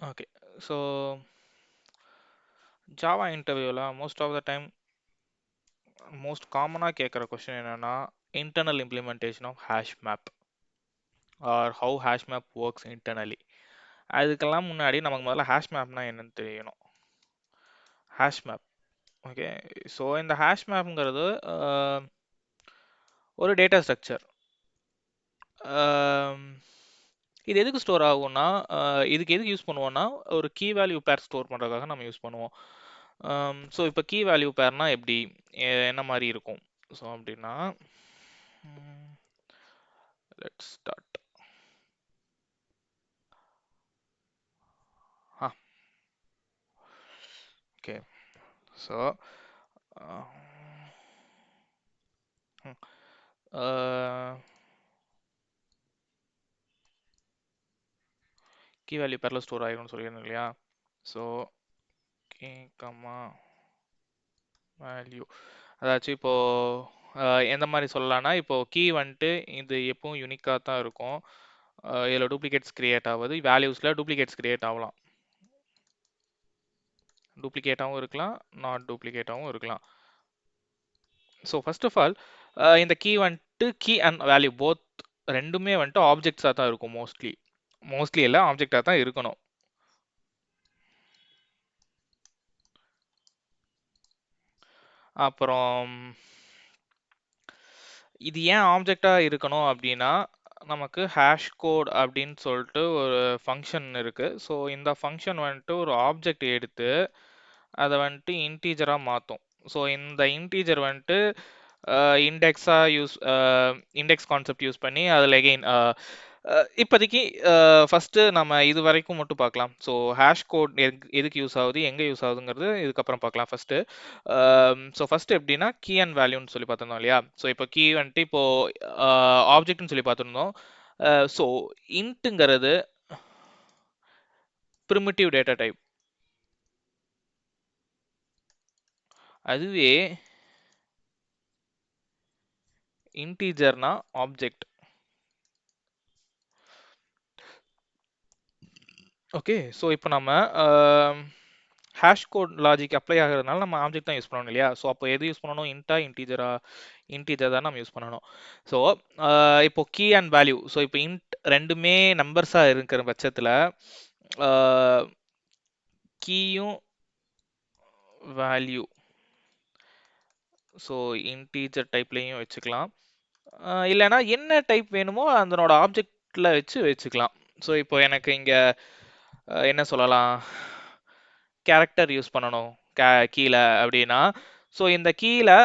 Okay, so Java interviewல most of the time most காமனா கேட்குற question என்னன்னா internal implementation of hash map or how hash map works internally. அதுக்கெல்லாம் முன்னாடி நமக்கு முதல்ல hash mapனா என்னன்னு தெரியணும். hash map, okay. ஸோ இந்த hash mapங்கிறது ஒரு டேட்டா ஸ்ட்ரக்சர். இது எதுக்கு ஸ்டோர் ஆகும்னா இதுக்கு எதுக்கு யூஸ் பண்ணுவோம்னா ஒரு கீ வேல்யூ பேர் ஸ்டோர் பண்ணுறதுக்காக நம்ம யூஸ் பண்ணுவோம். ஸோ இப்போ கீ வேல்யூ பேர்னா எப்படி என்ன மாதிரி இருக்கும்? ஸோ அப்படின்னா let's start. Okay, so key value பேரில் ஸ்டோர் ஆகிரும்னு சொல்லியிருந்தேன் இல்லையா? ஸோ கே கம்மா வேல்யூ, அதாச்சும் இப்போது எந்த மாதிரி சொல்லலாம்னா இப்போது கீ வந்துட்டு இது எப்பவும் யூனிக்காக தான் இருக்கும். இதில் டூப்ளிகேட்ஸ் கிரியேட் ஆகுது, வேல்யூஸில் டூப்ளிகேட்ஸ் கிரியேட் ஆகலாம். டூப்ளிகேட்டாகவும் இருக்கலாம், நாட் டூப்ளிகேட்டாகவும் இருக்கலாம். ஸோ ஃபர்ஸ்ட் ஆஃப் ஆல் இந்த கீ வந்துட்டு கீ அண்ட் வேல்யூ போத் ரெண்டுமே வந்துட்டு ஆப்ஜெக்ட்ஸாக தான் இருக்கும். மோஸ்ட்லி எல்லாம் ஆப்ஜெக்டாக தான் இருக்கணும். அப்புறம் இது ஏன் ஆப்ஜெக்டாக இருக்கணும் அப்படின்னா நமக்கு ஹேஷ் கோட் அப்படின்னு சொல்லிட்டு ஒரு ஃபங்க்ஷன் இருக்குது. ஸோ இந்த ஃபங்க்ஷன் வந்துட்டு ஒரு ஆப்ஜெக்ட் எடுத்து அதை வந்துட்டு இன்டீஜராக மாற்றும். ஸோ இந்த இன்டீஜர் வந்துட்டு இண்டெக்ஸ் கான்செப்ட் யூஸ் பண்ணி அதில் எகெயின் இப்போதைக்கு ஃபஸ்ட்டு நம்ம இது வரைக்கும் மட்டும் பார்க்கலாம். ஸோ ஹேஷ் கோட் எதுக்கு யூஸ் ஆகுது, எங்கே யூஸ் ஆகுதுங்கிறது இதுக்கப்புறம் பார்க்கலாம். ஃபஸ்ட்டு ஃபஸ்ட்டு எப்படின்னா கீ அண்ட் வேல்யூன்னு சொல்லி பார்த்துருந்தோம் இல்லையா? ஸோ இப்போ கீ வந்துட்டு இப்போது ஆப்ஜெக்ட்னு சொல்லி பார்த்துருந்தோம். ஸோ இன்ட்டுங்கிறது ப்ரிமிட்டிவ் டேட்டா டைப். அதுவே இன்டீஜர்னா ஆப்ஜெக்ட். ஓகே, ஸோ இப்போ நம்ம ஹேஷ் கோட் லாஜிக் அப்ளை ஆகிறதுனால நம்ம ஆப்ஜெக்ட் தான் யூஸ் பண்ணணும் இல்லையா? ஸோ அப்போ எது யூஸ் பண்ணணும்? இன்டீஜரா? இன்டீஜர் தான் நம்ம யூஸ் பண்ணணும். ஸோ இப்போ கீ அண்ட் வேல்யூ, ஸோ இப்போ ரெண்டுமே நம்பர்ஸாக இருக்கிற பட்சத்தில் கீயும் வேல்யூ ஸோ இன்டீஜர் டைப்லேயும் வச்சுக்கலாம். இல்லைனா என்ன டைப் வேணுமோ அதனோட ஆப்ஜெக்டில் வச்சுக்கலாம். ஸோ இப்போ எனக்கு இங்கே என்ன சொல்லலாம், கேரக்டர் யூஸ் பண்ணணும் கீழே அப்படின்னா, ஸோ இந்த கீழே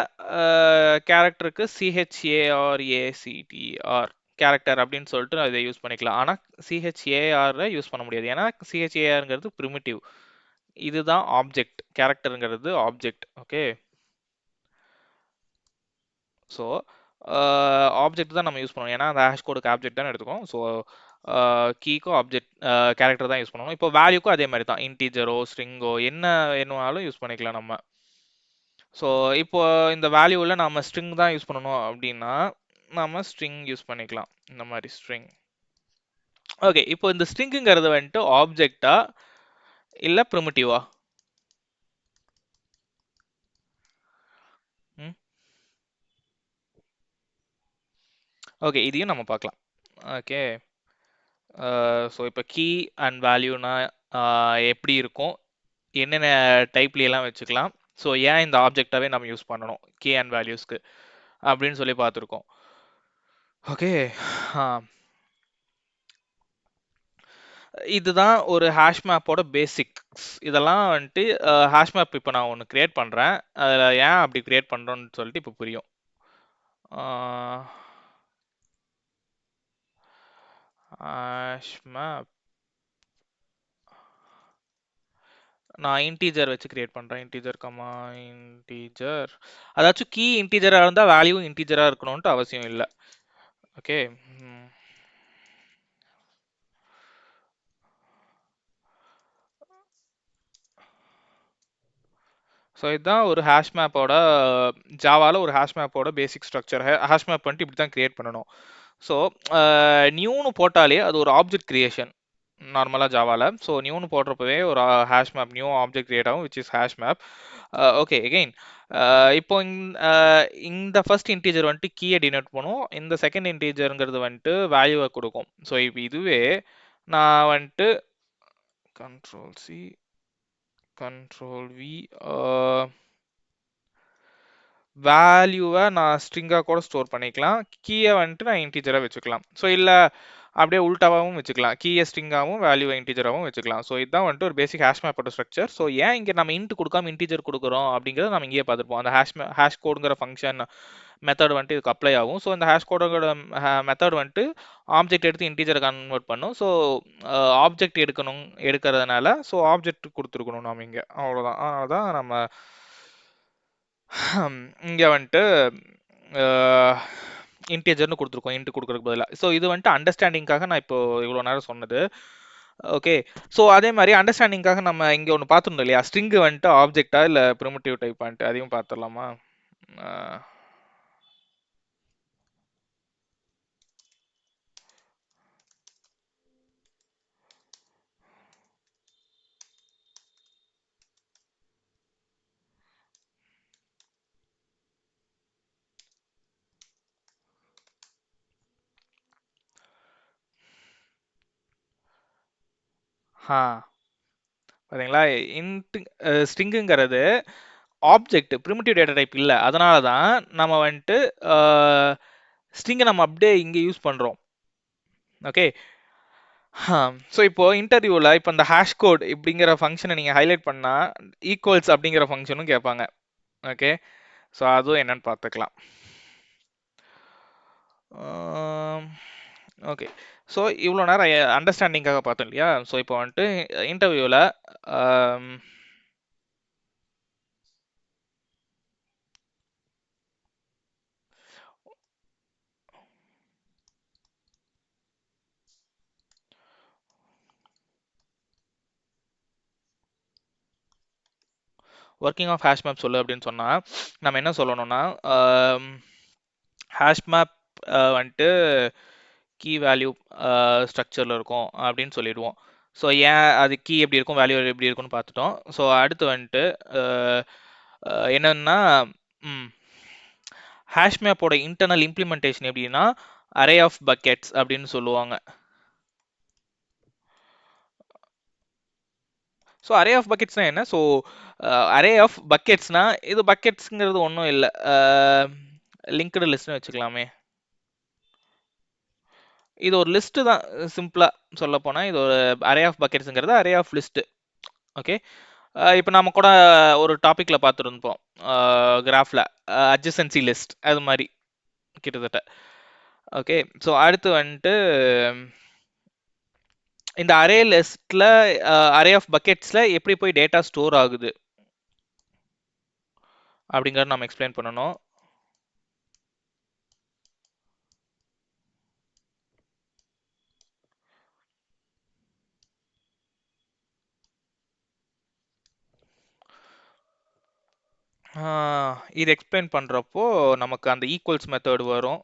கேரக்டருக்கு சிஹெச்ஏஆர்ஏசிடிஆர் கேரக்டர் அப்படின்னு சொல்லிட்டு இதை யூஸ் பண்ணிக்கலாம். ஆனால் சிஹெச்ஏஆரை யூஸ் பண்ண முடியாது, ஏன்னா சிஹெச்ஏஆருங்கிறது ப்ரிமிட்டிவ். இதுதான் ஆப்ஜெக்ட், கேரக்டருங்கிறது ஆப்ஜெக்ட். ஓகே, ஸோ ஆப்ஜெக்ட் தான் நம்ம யூஸ் பண்ணுவோம், ஏன்னா அந்த ஹேஷ் கோடுக்கு ஆப்ஜெக்ட் தான் எடுத்துக்கோம். ஸோ கீக்கும் ஆப்ஜெக்ட் கேரக்டர் தான் யூஸ் பண்ணுவோம். இப்போ வேல்யூக்கும் அதே மாதிரி தான், இன்டீஜரோ ஸ்ட்ரிங்கோ என்ன வேணுமாலும் யூஸ் பண்ணிக்கலாம் நம்ம. ஸோ இப்போ இந்த வேல்யூவில் நம்ம ஸ்ட்ரிங் தான் யூஸ் பண்ணணும் அப்படின்னா நம்ம ஸ்ட்ரிங் யூஸ் பண்ணிக்கலாம், இந்த மாதிரி ஸ்ட்ரிங். ஓகே, இப்போ இந்த ஸ்ட்ரிங்குங்கிறது வந்துட்டு ஆப்ஜெக்டா இல்லை ப்ரிமிட்டிவா? ஓகே, இதையும் நம்ம பார்க்கலாம். ஓகே, ஸோ இப்போ கீ அண்ட் வேல்யூனா எப்படி இருக்கும், என்னென்ன டைப்லாம் வச்சுக்கலாம், ஸோ ஏன் இந்த ஆப்ஜெக்டாகவே நம்ம யூஸ் பண்ணணும் கீ அண்ட் வேல்யூஸ்க்கு அப்படின்னு சொல்லி பார்த்துருக்கோம். ஓகே, இதுதான் ஒரு ஹேஷ் மேப்போட பேசிக்ஸ். இதெல்லாம் வந்துட்டு ஹேஷ் மேப் இப்போ நான் ஒன்று கிரியேட் பண்ணுறேன், அதில் ஏன் அப்படி கிரியேட் பண்ணுறோன்னு சொல்லிட்டு இப்போ புரியும். ஹேஷ் மேப் நான் இன்டீஜர் வச்சு கிரியேட் பண்ணுறேன். இன்டீஜர் கமா இன்டீஜர், அதாச்சும் கீ இன்டீஜராக இருந்தால் வேல்யூ இன்டீஜராக இருக்கணும்ன்ட்டு அவசியம் இல்லை. ஓகே, ஸோ இதுதான் ஒரு ஹேஷ் மேப்போட, ஜாவாவில் ஒரு ஹேஷ் மேப்போட பேசிக் ஸ்ட்ரக்சர். ஹேஷ் மேப் வந்துட்டு இப்படி தான் கிரியேட் பண்ணணும். ஸோ நியூன்னு போட்டாலே அது ஒரு ஆப்ஜெக்ட் கிரியேஷன். நார்மலா ஜாவால. ஸோ நியூன்னு போடுறப்பவே ஒரு hash map new object create ஆகும் which is hash map. Okay again இப்போ இந்த ஃபர்ஸ்ட் இன்டீஜர் வந்துட்டு கீயை டினோட் பண்ணும், இந்த செகண்ட் இன்டீஜருங்கிறது வந்துட்டு வேல்யூவை கொடுக்கும். ஸோ இப்போ இதுவே நான் வந்துட்டு கண்ட்ரோல் சி கண்ட்ரோல் வி வேல்யூவை நான் ஸ்ட்ரிங்காக கூட ஸ்டோர் பண்ணிக்கலாம், கீயை வந்துட்டு நான் இன்டீஜராக வச்சுக்கலாம். ஸோ இல்லை அப்படியே உல்டாவாகவும் வச்சுக்கலாம், கீயை ஸ்ட்ரிங்காகவும் வேல்யூவை இன்டீஜராகவும் வச்சுக்கலாம். ஸோ இதுதான் வந்துட்டு ஒரு பேசிக் ஹேஷ் மேப்போட ஸ்ட்ரக்சர். ஸோ ஏன் இங்கே நம்ம இன்ட் கொடுக்காம இன்டீஜர் கொடுக்குறோம் அப்படிங்கிறத நம்ம இங்கேயே பார்த்துருப்போம். அந்த ஹேஷ் கோடுங்கிற ஃபங்க்ஷன் மெத்தட் வந்துட்டு இதுக்கு அப்ளை ஆகும். ஸோ இந்த ஹேஷ் கோடோட மெத்தட் வந்துட்டு ஆப்ஜெக்ட் எடுத்து இன்டீஜரை கன்வெர்ட் பண்ணும். ஸோ ஆப்ஜெக்ட் எடுக்கிறதுனால ஸோ ஆப்ஜெக்ட் கொடுத்துருக்கணும் நாம் இங்கே, அவ்வளோதான். அதனால தான் நம்ம இங்கே வந்துட்டு இன்டீஜர்னு கொடுத்துருக்கோம் இன்ட் கொடுக்குறதுக்கு பதிலாக. ஸோ இது வந்துட்டு அண்டர்ஸ்டாண்டிங்காக நான் இப்போ இவ்வளோ நேரம் சொன்னது. ஓகே, ஸோ அதே மாதிரி அண்டர்ஸ்டாண்டிங்காக நம்ம இங்கே ஒன்று பார்த்துருந்தோம் இல்லையா, ஸ்ட்ரிங் வந்துட்டு ஆப்ஜெக்டா இல்லை ப்ரிமிட்டிவ் டைப் வந்துட்டு, அதையும் பார்த்துடலாமா? ஆ பாத்தீங்களா, இன்ட் ஸ்ட்ரிங்குங்கிறது ஆப்ஜெக்ட் ப்ரிமிட்டிவ் டேட்டா டைப் இல்லை, அதனால தான் நம்ம வந்துட்டு ஸ்ட்ரிங்கை நம்ம அப்படியே இங்கே யூஸ் பண்ணுறோம். ஓகே, ஸோ இப்போ இன்டர்வியூவில் இப்போ இந்த ஹேஷ் கோட் இப்படிங்கிற ஃபங்க்ஷனை நீங்கள் ஹைலைட் பண்ணால் ஈக்குவல்ஸ் அப்படிங்கிற ஃபங்க்ஷனும் கேட்பாங்க. ஓகே, ஸோ அதுவும் என்னன்னு பார்த்துக்கலாம். ஓகே, ஸோ இவ்வளோ நேரம் அண்டர்ஸ்டாண்டிங்காக பார்த்தோம் இல்லையா. ஸோ இப்போ வந்துட்டு இன்டர்வியூவில் ஒர்க்கிங் ஆஃப் ஹேஷ் மேப் சொல்லு அப்படின்னு சொன்னால் நம்ம என்ன சொல்லணும்னா, ஹேஷ் மேப் வந்துட்டு கீ வேல்யூ ஸ்ட்ரக்சரில் இருக்கும் அப்படின்னு சொல்லிடுவோம். ஸோ ஏன் அது கீ எப்படி இருக்கும் வேல்யூ எப்படி இருக்கும்னு பார்த்துட்டோம். ஸோ அடுத்து வந்துட்டு என்னன்னா ஹேஷ் மேப்போட இன்டர்னல் இம்ப்ளிமெண்டேஷன் எப்படின்னா அரே ஆஃப் பக்கெட்ஸ் அப்படின்னு சொல்லுவாங்க. ஸோ அரே ஆஃப் பக்கெட்ஸ்னா என்ன? ஸோ அரே ஆஃப் பக்கெட்ஸ்னா இது பக்கெட்ஸுங்கிறது ஒன்றும் இல்லை, லிங்க்டு லிஸ்ட்னு வச்சுக்கலாமே. இது ஒரு லிஸ்ட் தான், சிம்பிளா சொல்ல போனா இது ஒரு அரே ஆஃப் பக்கெட்ஸ்ங்கிறது அரே ஆஃப் லிஸ்ட். ஓகே, இப்போ நாம கூட ஒரு டாபிக்ல பார்த்துருப்போம் கிராஃப்ல அட்ஜசன்சி லிஸ்ட், அது மாதிரி கிட்டத்தட்ட. ஓகே, ஸோ அடுத்து வந்துட்டு இந்த அரே லிஸ்ட்ல அரே ஆஃப் பக்கெட்ஸ்ல எப்படி போய் டேட்டா ஸ்டோர் ஆகுது அப்படிங்கறத நம்ம எக்ஸ்பிளைன் பண்ணணும். இது எக்ஸ்பிளைன் பண்றப்போ நமக்கு அந்த ஈக்குவல்ஸ் மெத்தட் வரும்.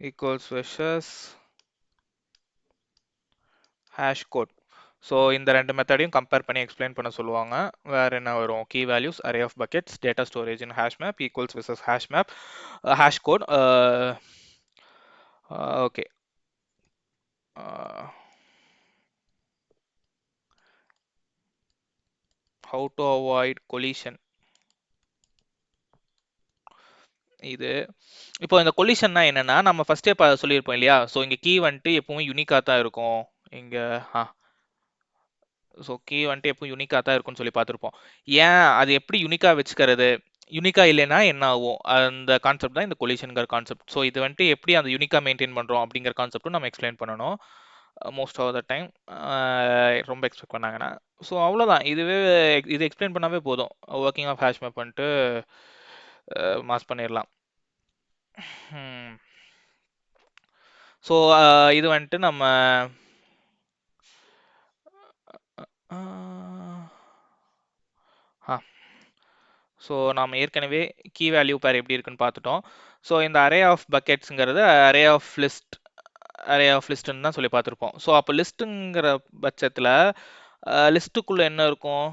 Equals versus hash code. So இந்த ரெண்டு மெத்தடையும் கம்பேர் பண்ணி எக்ஸ்பிளைன் பண்ண சொல்லுவாங்க. வேற என்ன வரும்? Key values, array of buckets, data storage in hash map, equals versus hash map, hash code. Okay, how to avoid collision. இது இப்போ இந்த கொலிஷன்னா என்னன்னா நம்ம ஃபர்ஸ்டே சொல்லியிருப்போம் இல்லையா. ஸோ இங்க கீ வந்துட்டு எப்பவும் யூனிக்கா தான் இருக்கும் இங்க. ஸோ கீ வந்துட்டு எப்பவும் யூனிக்கா தான் இருக்கும்னு சொல்லி பார்த்துருப்போம். ஏன் அது எப்படி யூனிக்கா வச்சுக்கிறது, யூனிக்கா இல்லைன்னா என்ன ஆகும், அந்த கான்செப்ட் தான் இந்த கொலிஷன்கிற கான்செப்ட். ஸோ இது வந்துட்டு எப்படி அந்த யூனிக்கா மெயின்டைன் பண்றோம் அப்படிங்கிற கான்செப்ட்டும் நம்ம எக்ஸ்பிளைன் பண்ணணும் மோஸ்ட் ஆஃப் த டைம், ரொம்ப எக்ஸ்பெக்ட் பண்ணாங்கன்னா. ஸோ அவ்வளோதான், இதுவே இது எக்ஸ்பிளைன் பண்ணாவே போதும், ஒர்க்கிங் ஆஃப் ஹேஷ் மேப் வந்துட்டு மாஸ் பண்ணிடலாம். ஸோ இது வந்துட்டு நம்ம ஸோ நாம் ஏற்கனவே கீ வேல்யூ பேர் எப்படி இருக்குன்னு பார்த்துட்டோம். ஸோ இந்த அரே ஆஃப் பக்கெட்ஸுங்கிறது அரே ஆஃப் லிஸ்ட்னு தான் சொல்லி பார்த்துருப்போம். ஸோ அப்போ லிஸ்ட்டுங்கிற பட்சத்தில் லிஸ்ட்டுக்குள்ளே என்ன இருக்கும்?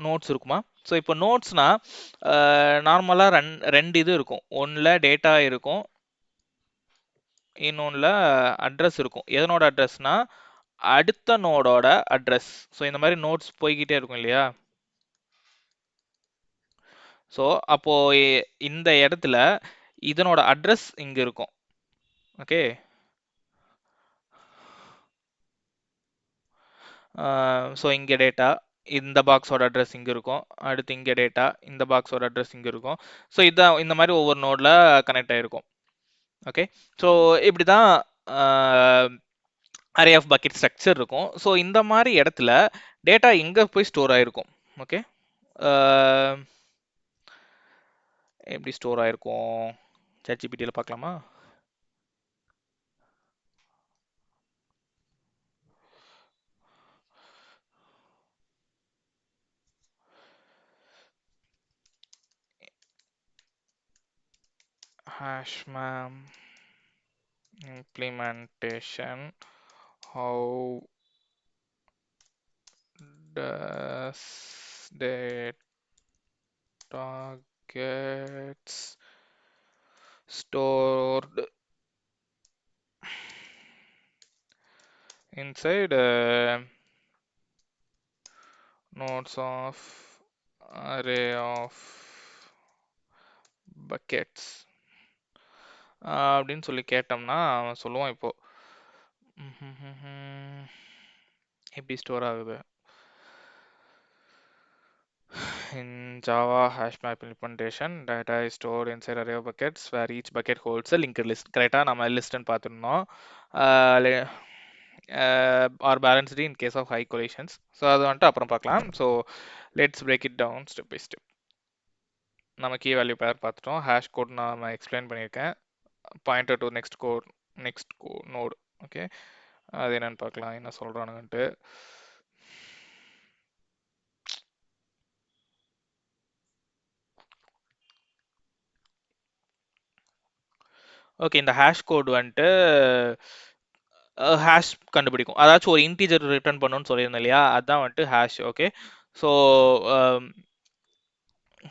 நோட்ஸ் இருக்குமா? ஸோ இப்போ நோட்ஸ்னா நார்மலாக ரெண்டு இது இருக்கும். ஒன்றில் டேட்டா இருக்கும், இன்னொன்றில் அட்ரஸ் இருக்கும். எதனோட அட்ரஸ்னா அடுத்த நோடோட அட்ரஸ். ஸோ இந்த மாதிரி நோட்ஸ் போய்கிட்டே இருக்கும் இல்லையா? ஸோ அப்போ இந்த இடத்துல இதனோட அட்ரஸ் இங்க இருக்கும். ஓகே, ஸோ இங்கே டேட்டா, இந்த பாக்ஸோட அட்ரஸ் இங்கே இருக்கும். அடுத்து இங்கே டேட்டா, இந்த பாக்ஸோட அட்ரஸ் இங்கே இருக்கும். ஸோ இதான் இந்த மாதிரி ஒவ்வொரு நோடில் கனெக்ட் ஆகிருக்கும். ஓகே, ஸோ இப்படி தான் அரே ஆஃப் பக்கெட் ஸ்ட்ரக்சர் இருக்கும். ஸோ இந்த மாதிரி இடத்துல டேட்டா எங்கே போய் ஸ்டோர் ஆகிருக்கும்? ஓகே, எப்படி ஸ்டோர் ஆகிருக்கும்? ChatGPT-ல பார்க்கலாமா? Hashmam implementation. How does data gets stored inside nodes of array of buckets அப்படின்னு சொல்லி கேட்டோம்னா அவன் சொல்லுவான் இப்போ எப்படி ஸ்டோர் ஆகுது. In Java HashMap implementation, data is stored inside array of buckets where each bucket holds a linked list. கரெக்டாக நம்ம லிஸ்ட்னு பார்த்துருந்தோம். Are balanced in case of high collisions. So அது வந்துட்டு அப்புறம் பார்க்கலாம். So let's break it down step by step. நம்ம key value pair பார்த்துட்டோம். ஹேஷ் கோட் நான் எக்ஸ்பிளைன் பண்ணியிருக்கேன். Pointer to next node. Okay, அது என்னன்னு பார்க்கலாம், என்ன சொல்கிறானுங்கன்ட்டு. ஓகே, இந்த ஹேஷ் கோட் வந்துட்டு ஹேஷ் கண்டுபிடிக்கும். அதாச்சும் ஒரு இன்டீஜர் ரிட்டர்ன் பண்ணணும்னு சொல்லியிருந்தேன் இல்லையா, அதுதான் வந்துட்டு hash. Okay, so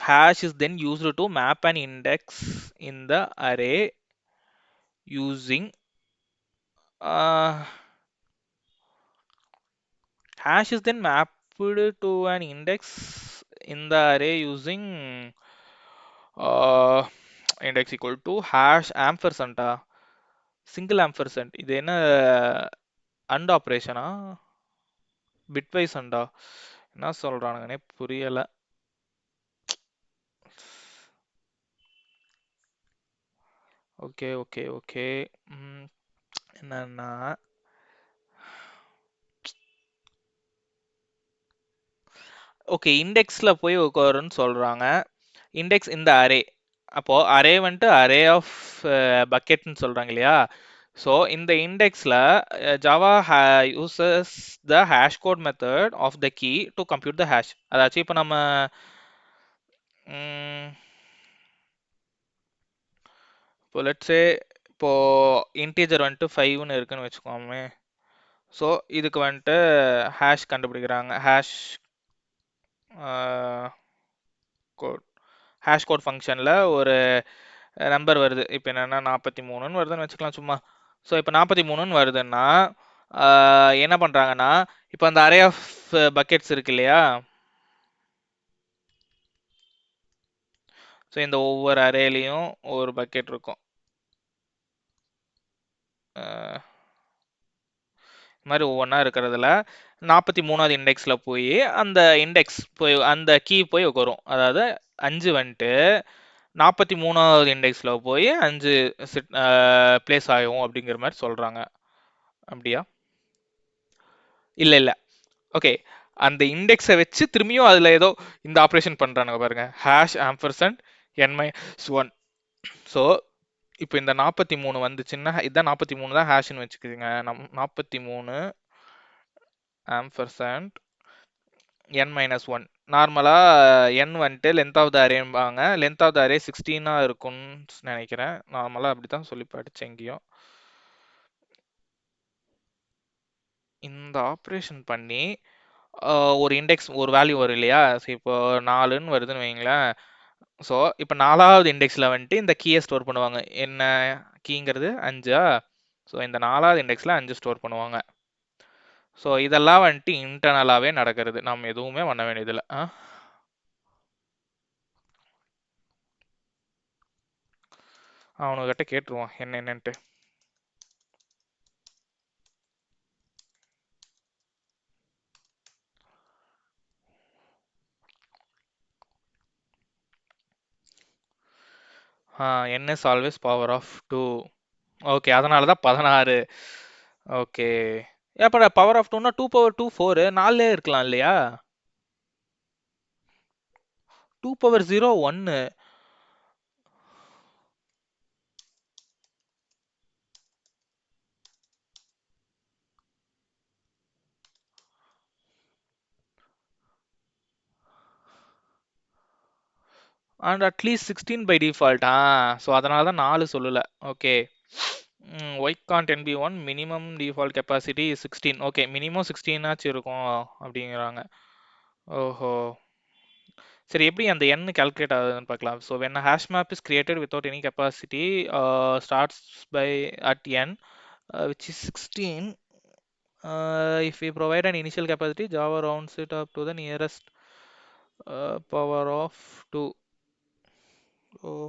hash is then used to map an index in the array using hash is then mapped to an index in the array using index equal to hash ampersand single ampersand. இது என்ன and ஆப்ரேஷனா, bitwise அண்டா, என்ன சொல்றானுங்கன்னே புரியல. Okay okay okay, என்னன்னா okay இண்டெக்ஸில் போய் உட்காருன்னு சொல்கிறாங்க. Index இந்த array, அப்போது அரே வந்துட்டு அரே ஆஃப் பக்கெட்னு சொல்கிறாங்க இல்லையா. ஸோ இந்த இண்டெக்ஸில் Java uses the hash code method of the key to compute the hash. அதாச்சும் இப்போ நம்ம இப்போ லெட்ஸே இப்போது இன்டீஜர் வந்துட்டு 5ன்னு இருக்குன்னு வச்சுக்கோமே. ஸோ இதுக்கு வந்துட்டு ஹேஷ் கண்டுபிடிக்கிறாங்க. ஹேஷ் கோட் ஃபங்க்ஷனில் ஒரு நம்பர் வருது. இப்போ என்னென்னா 43ன்னு வருதுன்னு வச்சுக்கலாம் சும்மா. ஸோ இப்போ 43ன்னு வருதுன்னா என்ன பண்ணுறாங்கன்னா, இப்போ அந்த அரே ஆஃப் பக்கெட்ஸ் இருக்கு இல்லையா, ஸோ இந்த ஒவ்வொரு அரேலையும் ஒவ்வொரு பக்கெட் இருக்கும். இது மாதிரி ஒவ்வொன்றா இருக்கிறதுல 43வது இண்டெக்ஸில் போய் அந்த இண்டெக்ஸ் போய் அந்த கீ போய் உட்காரும். அதாவது 5 வந்துட்டு 43வது இண்டெக்ஸில் போய் 5 பிளேஸ் ஆகும் அப்படிங்கிற மாதிரி சொல்கிறாங்க. அப்படியா? இல்லை இல்லை, ஓகே, அந்த இண்டெக்ஸை வச்சு திரும்பியும் அதில் ஏதோ இந்த ஆப்ரேஷன் பண்ணுறானுங்க பாருங்க, ஹேஷ் ஆம்பர்சன்ட் n-1. ஸோ இப்போ இந்த 43 வந்துச்சுன்னா இதுதான் 43 தான் ஹேஷ்னு வச்சுக்குதுங்க. 43 ஆம்பர்சன்ட் n-1. நார்மலா n வந்துட்டு லென்த் ஆஃப் த அரேம்பாங்க. லென்த் ஆஃப் த அரே 16 இருக்கும்னு நினைக்கிறேன். நார்மலா அப்படித்தான் சொல்லி படிச்சேன் எங்கேயோ. இந்த ஆப்ரேஷன் பண்ணி ஒரு இண்டெக்ஸ் ஒரு வேல்யூ வரும் இல்லையா? ஸோ இப்போ 4ன்னு வருதுன்னு வைங்களேன். ஸோ இப்போ 4வது இண்டெக்ஸில் வந்துட்டு இந்த கீயை ஸ்டோர் பண்ணுவாங்க. என்ன கீங்கிறது 5ஆ? ஸோ இந்த 4வது இண்டெக்ஸில் 5 ஸ்டோர் பண்ணுவாங்க. ஸோ இதெல்லாம் வந்துட்டு இன்டர்னலாகவே நடக்கிறது. நம்ம எதுவுமே பண்ண வேண்டியதில்லை. அவனுக்கிட்ட கேட்டுருவான் என்னன்னுட்டு. n is always power of 2. Okay, அதனால தான் 16. ஓகே. அப்ப பவர் ஆஃப் 2னா 2 பவர் 2 4 4லே இருக்கலாம் இல்லையா? 2 பவர் 0 1. And at least 16 by default. So அதனால தான் 4 சொல்லல. Okay. Why can't n be one minimum default capacity 16. Okay, minimum 16 ஆச்சு இருக்கும் அப்படிங்கிறாங்க. ஓஹோ. சரி, எப்படி அந்த n கால்குலேட் ஆகுதுன்னு பார்க்கலாம். So when a hash map is created without any capacity starts by at n which is 16. If we provide an initial capacity, Java rounds it up to the nearest power of 2. Oh,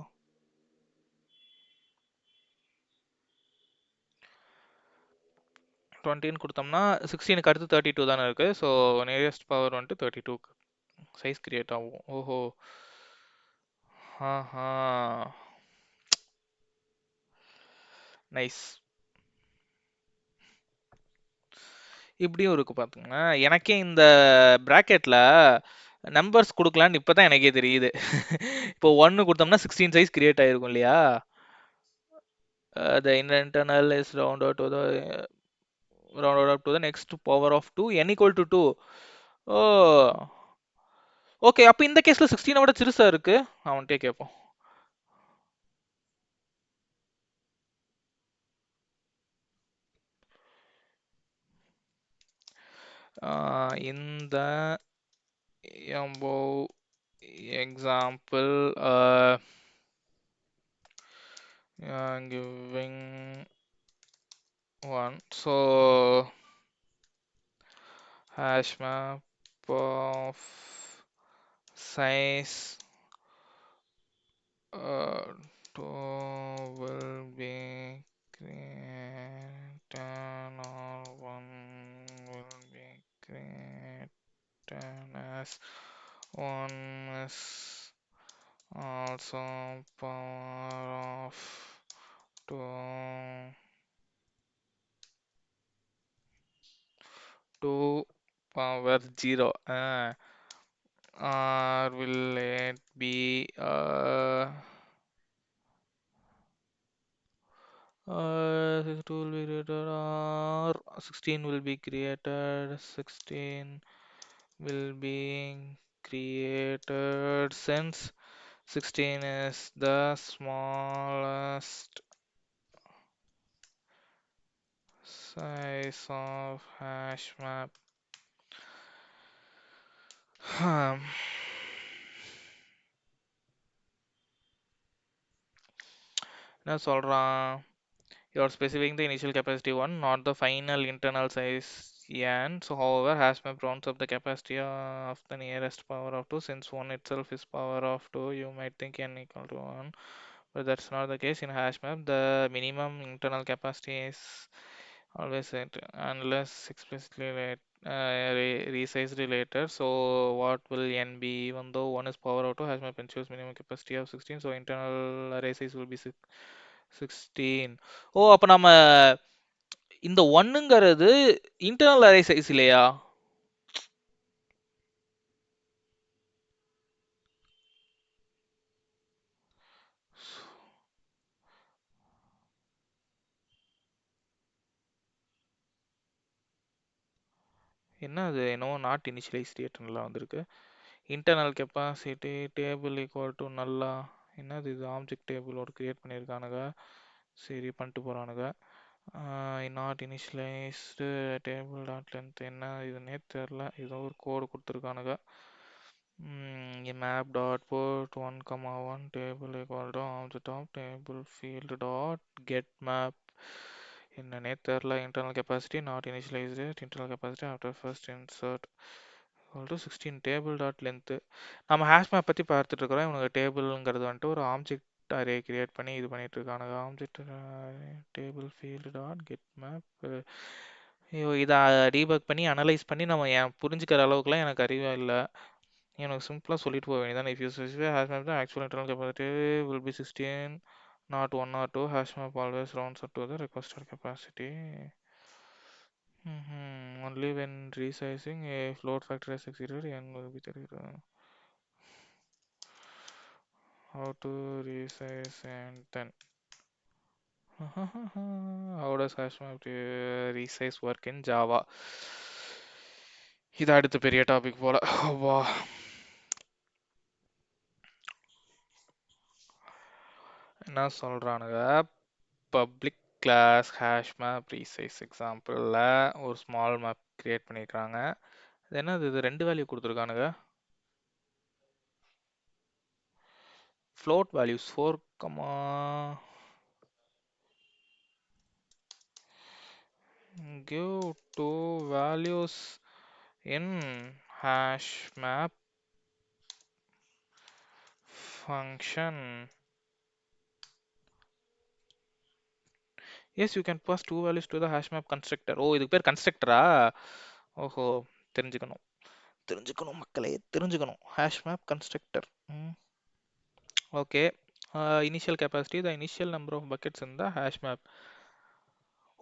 20ன்னு கொடுத்தோம்னா 16க்கு அடுத்து 32 தானே இருக்கு. So nearest power வந்துட்டு 32 size create ஆகும். ஓஹோ. ஆஹா. Nice. இப்படியும் இருக்கு பாத்துங்க. எனக்கே இந்த பிராக்கெட்ல நம்பர்ஸ் கொடுக்கலான்னு இப்பதான் எனக்கே தெரியுது. இப்போ 1 கொடுத்தோம்னா 16 சைஸ் கிரியேட் ஆயிருக்கும் இல்லையா? The internal is rounded up to the next power of 2 n equal to 2. Oh, okay. அப்ப இந்த கேஸ்ல 16 விட சிறுசா இருக்கு. அவன்கிட்டே கேட்போம். இந்த above example giving one. So hash map of size 2 will be created or 1 will be created as 1 is also power of 2 power 0. Or will it be 2 will be created or 16 will be created. 16 will be created since 16 is the smallest size of hash map. என்ன சொல்றான்? You are specifying the initial capacity 1, not the final internal size n. So however, hash map rounds up the capacity of the nearest power of 2. Since 1 itself is power of 2, you might think n equal to 1, but that's not the case. In hash map, the minimum internal capacity is always set unless explicitly resized later. So what will n be? Even though 1 is power of 2, hash map ensures minimum capacity of 16, so internal array size will be 16. ஓ, அப்ப நம்ம இந்த 1ங்கிறது internal array size இல்லையா? என்ன அது? என்னவோ not initialise ஸ்டேட்லாம் வந்திருக்கு. Internal capacity table equal to நல்லா என்னது இது ஆப்ஜெக்ட் டேபிள் ஒரு கிரியேட் பண்ணியிருக்கானுங்க. சரி பண்ணிட்டு போகிறானுங்க. நாட் இனிஷியலைஸ்டு டேபிள் டாட் லென்த் என்ன இதுன்னே தெரில, ஏதோ ஒரு கோடு கொடுத்துருக்கானுங்க. map dot port 1 comma 1 table equal to object of table field dot get map என்னன்னே தெரில. internal capacity not initialized internal capacity after first insert equal to 16 table dot length. நம்ம hash map பற்றி பார்த்துட்டு இருக்கிறோம். இவனுக்கு டேபிள்ங்கிறது வந்துட்டு ஒரு ஆப்ஜெக்ட் அரே கிரியேட் பண்ணி இது பண்ணிட்டு இருக்கானுங்க. Object table field dot get map. ஐயோ இதை டீபக் பண்ணி அனலைஸ் பண்ணி நம்ம புரிஞ்சுக்கிற அளவுக்குலாம் எனக்கு அறிவே இல்லை. எனக்கு சிம்பிளாக சொல்லிட்டு போக வேண்டியதான். If you specify hash map தான் actual internal capacity will be 16 not 1 or 2. Hash map always rounds up to the requested capacity. Only when resizing a float factor is exceeded n will be 30. How to resize and then how does hash map resize work in Java? இது அடுத்த பெரிய topic போல. வா என்ன சொல்றானுங்க, public class hash map resize எக்ஸாம்பிளில் ஒரு small map create பண்ணியிருக்காங்க. இது என்னது இது 2 வேல்யூ கொடுத்துருக்கானுங்க. float values 4, give 2 values in hash map function. Yes, you can pass 2 values to the hash map constructor. Oh இதுக்கு பேர் கன்ஸ்ட்ரக்டரா? ஓஹோ தெரிஞ்சுக்கணும் தெரிஞ்சுக்கணும் மக்களே தெரிஞ்சுக்கணும். Hash map constructor. Okay. Initial capacity the initial number of buckets in the hash map.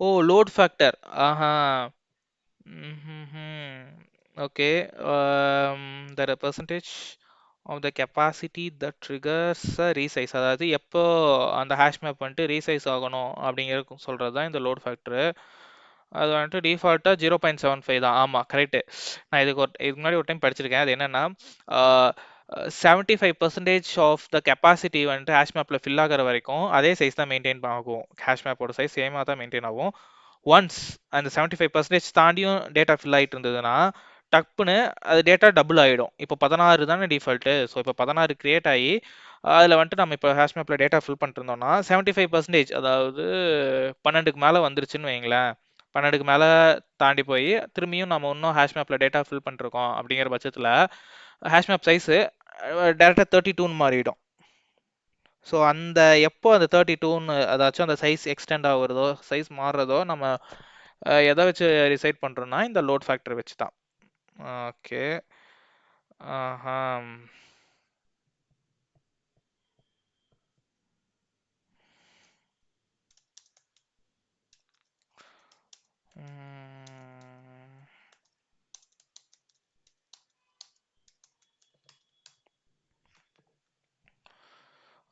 Oh load factor. Aha. Okay. the percentage of the capacity that triggers a resize. அதாவது எப்போ அந்த ஹேஷ் மேப் வந்துட்டு resize ஆகணும் அப்படிங்கிறது சொல்கிறது தான் இந்த load factor. அது வந்துட்டு டிஃபால்ட்டாக 0.75 தான். ஆமாம் கரெக்டு. நான் இதுக்கு முன்னாடி ஒரு டைம் படிச்சிருக்கேன். அது என்னென்னா 75% ஆஃப் த கெப்பாசிட்டி வந்துட்டு ஹேஷ் மேப்பில் ஃபில் ஆகிற வரைக்கும் அதே சைஸ் தான் மெயின்டைன் ஆகும். ஹேஷ் மேப்போட சைஸ் சேமாக தான் மெயின்டைன் ஆகும். ஒன்ஸ் அந்த 75% தாண்டியும் டேட்டா ஃபில் ஆகிட்டு இருந்ததுன்னா டப்புன்னு அது டேட்டா டபுள் ஆகிடும். இப்போ 16 தானே டிஃபால்ட்டு. ஸோ இப்போ 16 கிரியேட் ஆகி அதில் வந்துட்டு நம்ம இப்போ ஹேஷ் மேப்பில் டேட்டா ஃபில் பண்ணிருந்தோம்னா 75%, அதாவது 12க்கு மேலே வந்துருச்சுன்னு வைங்களேன். 12க்கு மேலே தாண்டி போய் திரும்பியும் நம்ம இன்னும் ஹேஷ் மேப்பில் டேட்டா ஃபில் பண்ணிருக்கோம் அப்படிங்கிற பட்சத்தில் ஹேஷ் மேப் சைஸு டேரெக்டாக 32ன்னு மாறிடும். ஸோ அந்த எப்போ அந்த 32ன்னு அதாச்சும் அந்த சைஸ் எக்ஸ்டெண்ட் ஆகுறதோ சைஸ் மாறுறதோ நம்ம எதை வச்சு டிசைட் பண்ணுறோன்னா இந்த லோட் ஃபேக்டர் வச்சு தான். ஓகே. ஆஹா.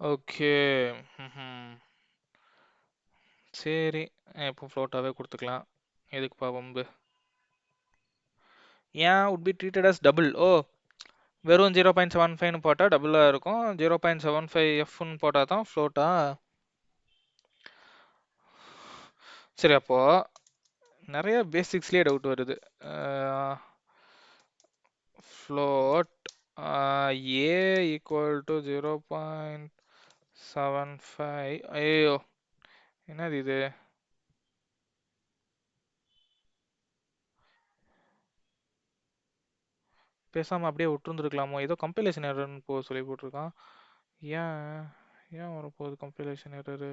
ஓகே. சரி இப்போ ஃப்ளோட்டாகவே கொடுத்துக்கலாம். எதுக்குப்பா வம்பு? ஏன் would be treated as double? ஓ வெறும் 0.75ன்னு போட்டால் டபுளாக இருக்கும். 0.75Fன்னு போட்டால் தான் ஃப்ளோட்டா? சரி அப்போ நிறைய பேசிக்ஸ்லேயே டவுட் வருது. float a equal to 0.75. ஐயோ என்னது இது? பேசாமல் அப்படியே விட்டுருந்துருக்கலாமோ? ஏதோ கம்பைலேஷன் எரர்னு சொல்லி போட்டிருக்கான். ஏன் ஏன் வரப்போகுது கம்பைலேஷன் எரரு?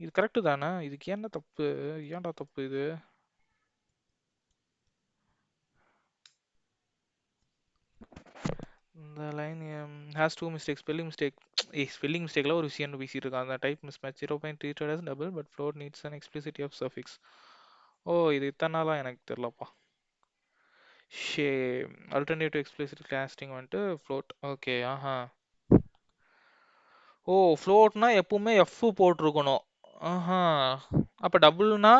இது கரெக்டு தானே? இதுக்கு என்ன தப்பு? ஏன்டா தப்பு இது? இந்த லைன் ஹேஸ் 2 மிஸ்டேக். ஸ்பெல்லிங் மிஸ்டேக்கில் ஒரு விஷயம் பேசிட்டு இருக்கான். அந்த type miss match 0.treated as double but float needs an explicit of suffix. ஓ இது இத்தனை நாளாக எனக்கு தெரிலப்பா. ஷே அல்டர்னேட்டிவ் எக்ஸ்பிளிசிட் காஸ்டிங் வந்துட்டு ஃப்ளோட். ஓகே. ஆஹா. ஓ ஃப்ளோட்னா எப்பவுமே எஃப் போட்டிருக்கணும். ஆஹா. அப்போ டபுள்னா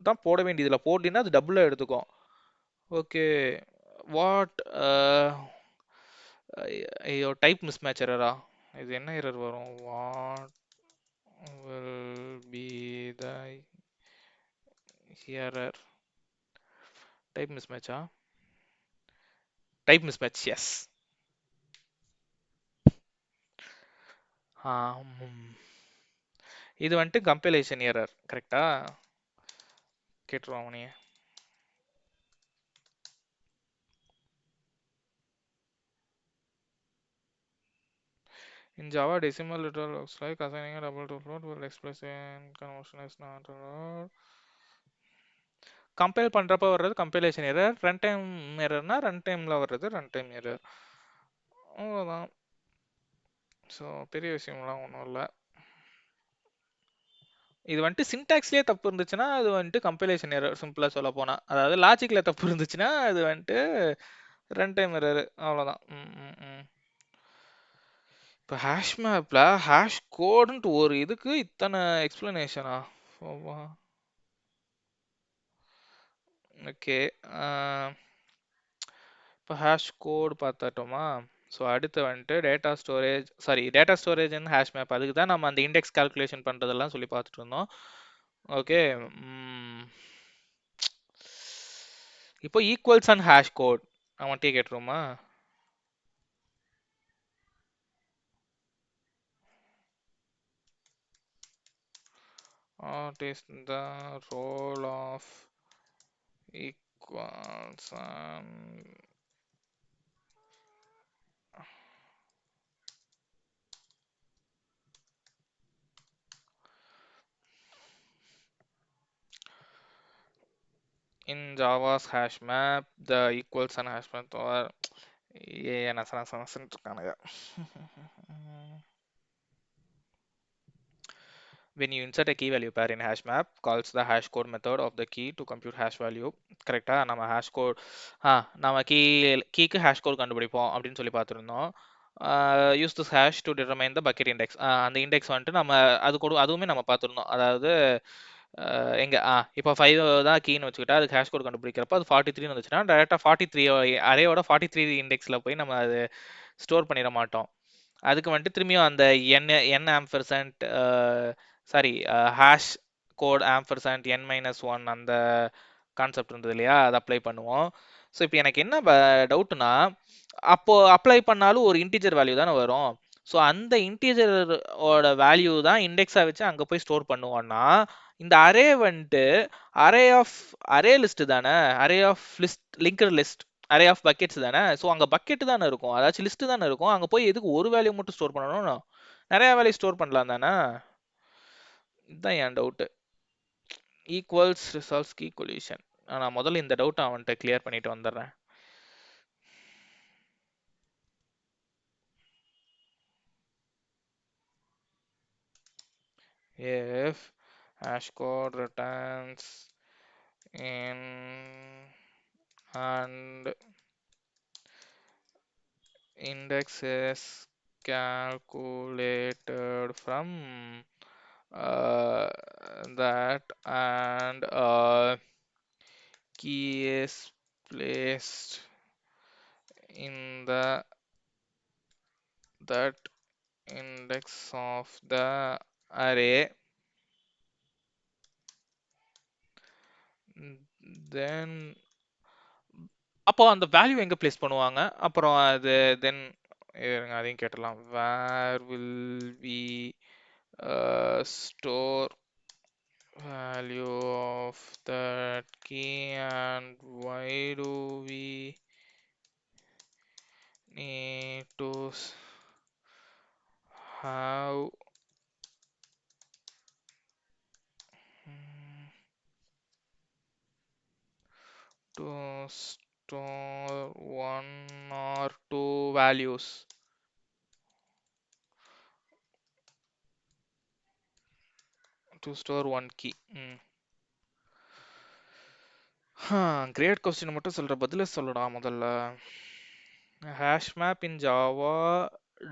தான் போட வேண்டியதில்லை. போட்டினா அது டபுளாக எடுத்துக்கும். ஓகே. வாட் ஐயோ டைப் மிஸ்மேட்ச் எரரா? இது என்ன எரர் வரும்? What will be the error? Type மிஸ்மேட்சா? Type mismatch, yes. இது வந்துட்டு கம்பைலேஷன் எரர், கரெக்டா? கேட்டுருவான் அவனையே. In Java, decimal literal looks like assigning a double to float will express in conversion is not allowed. Compile பண்றப்ப வர்றது compilation error, run time எரர்னா run டைம்ல வர்றது ரன் டைம் எரர். அவ்வளோதான். ஸோ பெரிய விஷயம்லாம் ஒன்றும் இல்லை. இது வந்துட்டு சின்டாக்ஸ்லேயே தப்பு இருந்துச்சுன்னா அது வந்துட்டு கம்பைலேஷன் எரர், சிம்பிளாக சொல்ல போனால். அதாவது லாஜிக்கில் தப்பு இருந்துச்சுன்னா அது வந்துட்டு ரன் டைம் எரர், அவ்வளோதான். இப்போ ஹேஷ் மேப்பில் ஹேஷ் கோடுன்ட்டு ஒரு இதுக்கு இத்தனை எக்ஸ்பிளனேஷனா? ஓகே. இப்போ ஹேஷ் கோட் பார்த்துட்டோமா? ஸோ அடுத்து வந்துட்டு data storage and hash map. அதுக்கு தான் நம்ம அந்த இண்டெக்ஸ் கால்குலேஷன் பண்ணுறதெல்லாம் சொல்லி பார்த்துட்டு இருந்தோம். ஓகே. இப்போ ஈக்குவல்ஸ் அண்ட் ஹேஷ் கோட் அவன்கிட்டயே கேட்டுருமா? What is the role of equals and in Java's hash map? The equals and hash map are இருக்கானுங்க. When you insert a key value pair in hash map, calls the hash code method of the key to compute hash value. கரெக்டா? நம்ம hash code நம்ம கீக்கு hash code கண்டுபிடிப்போம் அப்படின்னு சொல்லி பார்த்துருந்தோம். Use this hash to determine the bucket index. அந்த index வந்துட்டு நம்ம அதுவுமே நம்ம பார்த்துருந்தோம். அதாவது எங்க இப்போ 5 தான் கீன்னு வச்சுக்கிட்டா அதுக்கு ஹேஷ் கோட் கண்டுபிடிக்கிறப்ப அது 43 வந்துச்சுன்னா டேரெக்டாக 43 அரேயோட 43 இண்டெக்ஸில் போய் நம்ம அது ஸ்டோர் பண்ணிட மாட்டோம். அதுக்கு வந்துட்டு திரும்பியும் அந்த n ampersand sorry hash code ampersand n-1 அந்த கான்செப்ட் இருந்தது இல்லையா, அதை அப்ளை பண்ணுவோம். ஸோ இப்போ எனக்கு என்ன டவுட்னா, அப்போ அப்ளை பண்ணாலும் ஒரு இன்டிஜர் வேல்யூ தானே வரும். ஸோ அந்த இன்டிஜரோட வேல்யூ தான் இண்டெக்ஸாக வச்சு அங்கே போய் ஸ்டோர் பண்ணுவோம்னா, இந்த அரே வந்துட்டு அரே லிஸ்ட் தானே, array of list linked list, array of buckets தானே. ஸோ அங்கே பக்கெட் தானே இருக்கும், அதாச்சும் லிஸ்ட் தானே இருக்கும். அங்கே போய் எதுக்கு ஒரு வேல்யூ மட்டும் ஸ்டோர் பண்ணணும்? நிறைய வேல்யூ ஸ்டோர் பண்ணலாம் தானே. இதுதான் என் doubt. Equals resolves key collision. நான் முதல்ல இந்த டவுட்டை அவன்கிட்ட கிளியர் பண்ணிட்டு வந்துடுறேன். If hash code returns in and index is calculated from that and key is placed in that index of the array, then அப்போ அந்த வேல்யூ எங்க பிளேஸ் பண்ணுவாங்க? அப்புறம் அது தென் அதையும் கேட்டலாம். Where will we store value of that key and why do we need to have to store one or two values? To store one key. Great question மட்டும் சொல்ற, பதில சொல்லடா முதல்ல. Hash map in Java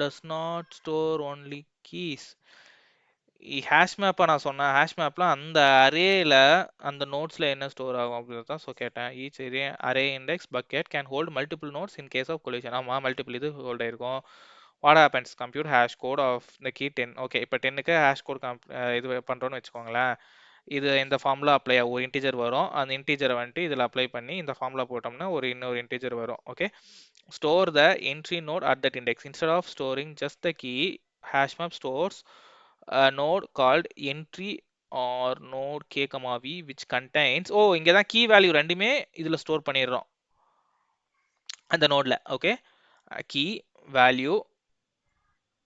does not store only keys. Hash மேப்பா நான் சொன்னேன். Hash மேப்ல அந்த அரேல அந்த நோட்ஸ்ல என்ன ஸ்டோர் ஆகும் அப்படின்னு தான் கேட்டேன். Each array index bucket can hold multiple nodes in case of collision. ஆமா, மல்டிபிள் இது ஹோல்ட் ஆயிருக்கும். What happens compute hash code of the key 10. Okay, இப்போ 10க்கு ஹேஷ் கோட் இது பண்றோம்னு வச்சுக்கோங்களேன். இது இந்த ஃபார்முலா அப்ளை ஒரு இன்டிஜர் வரும். அந்த இன்டிஜரை வந்துட்டு இதில் அப்ளை பண்ணி இந்த ஃபார்முலா போட்டோம்னா இன்னொரு இன்டிஜர் வரும். Okay, store the entry node at that index instead of storing just the key. Hash map stores node called entry or node k, v which contains இங்க தான் key value ரெண்டுமே இதுல store பண்ணிடுறோம் அந்த நோட்ல. ஓகே, key value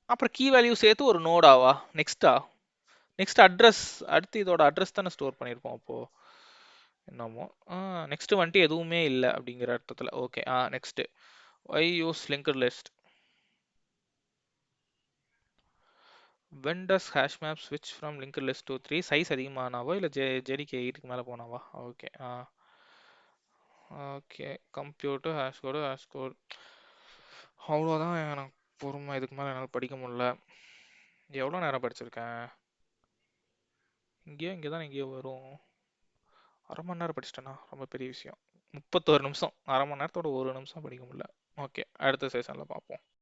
அப்புறம் key value சேர்த்து ஒரு நோடாவா நெக்ஸ்ட் அட்ரஸ், அடுத்து இதோட அட்ரஸ் தானே ஸ்டோர் பண்ணியிருப்போம். அப்போ என்னமோ நெக்ஸ்ட் வந்துட்டு எதுவுமே இல்லை அப்படிங்கிற அர்த்தத்துல. Okay, next why use linked list. when does hash map switch from linked list to 3? Size அதிகமானாவோ இல்லை ஜேடிகே 8க்கு மேலே போனாவா? Okay, okay, computer hash code அவ்வளோதான். எனக்கு பொறுமை, இதுக்கு மேலே என்னால் படிக்க முடியல. எவ்வளோ நேரம் படிச்சிருக்கேன்? இங்கே தான் எங்கேயோ வரும். அரை மணி நேரம் படிச்சிட்டேன்னா ரொம்ப பெரிய விஷயம். 31 நிமிஷம், அரை மணி நேரத்தோட 1 நிமிஷம் படிக்க முடியல. ஓகே, அடுத்த செஷனில் பார்ப்போம்.